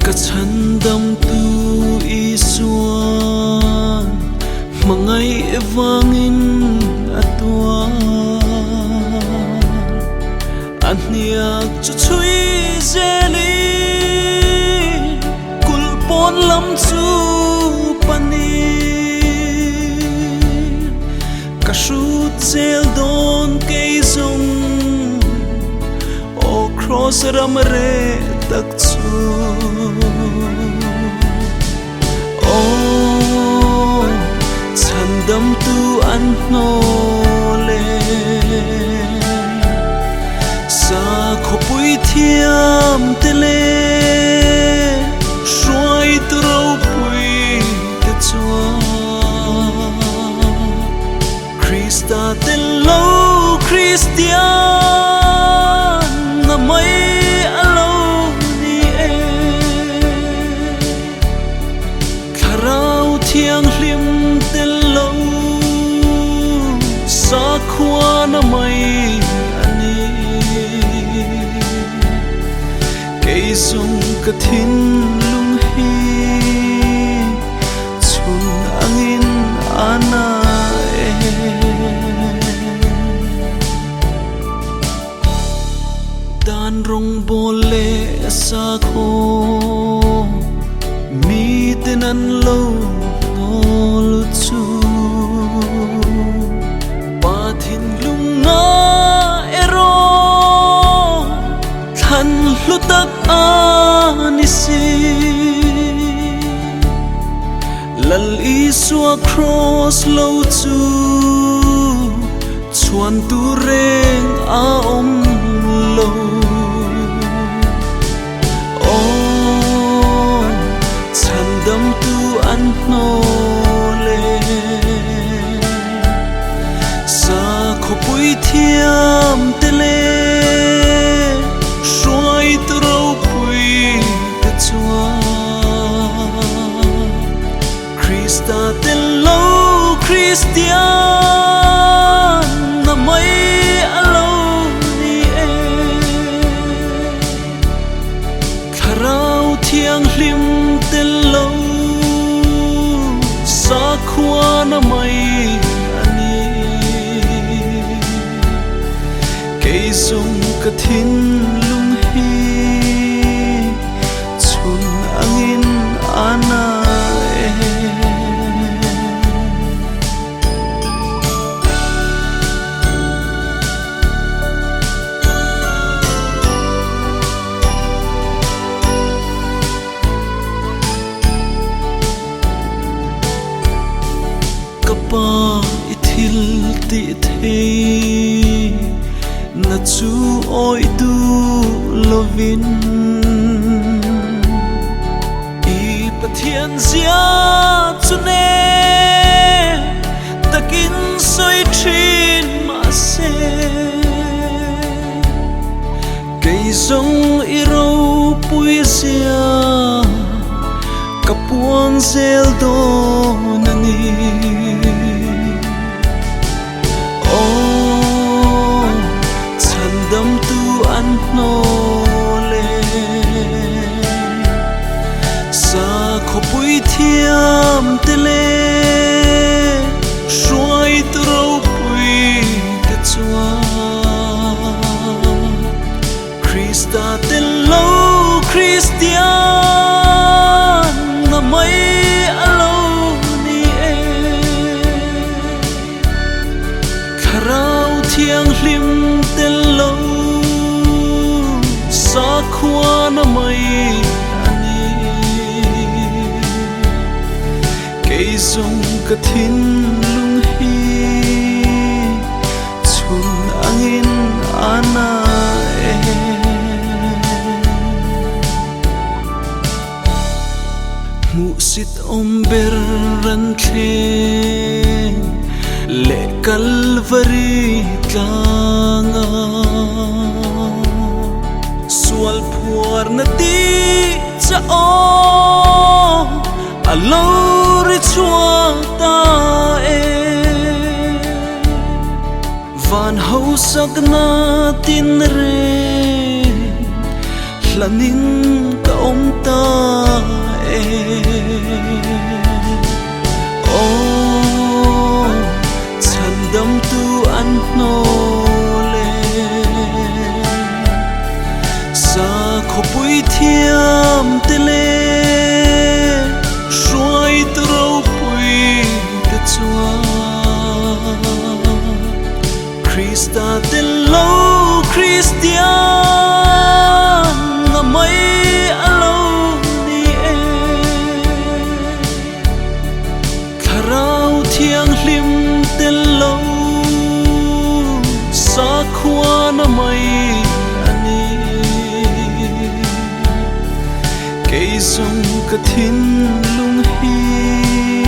ka chan dam tu isuan mangai evangin atwa anhiak chu chui zeli kulpon lam chu pani ka shu zel don ke zong o cross ramre tak chu o chan dam tu an no le sa khopui thiam tele shuai tro pui te chua Christa ten lo Christian na mai alo ni e kharau thiang hlim ten lo sa khwa na mai Sung ka thin lung hi chung angin ana e dan rong bole sa kho mi tenan lo lu chu pa thin lung na ero than lu tak anisi lal isua cross lo chu chuan tu reng a om lo o chan dam tu an no le sa khopui thiam tele Christa ten lo Christian na mai alo ni e kharau thiang hlim ten lo sa khwa na mai ani ke sung ka thin lung hi chun angin ana pa ithil ti thei na chu oi du lovin I pathian zia chu ne takin soi thin ma se kei zong I ro pui zia kapuang zel do nani dam tu an no le sa khopui thiam tele shuai tro pui te chua Christa ten lo Christian na mai alo ni e kharau thiang hlim ten lo sa khwa na mai ani ke sung ka thin lung hi chun angin ana e mu sit omber ran thleng le Calvary tlanga sual phuar na ti cha o alo ri chua ta e van ho sak na tin re hlanin ka om ta dung cái thiên lung hi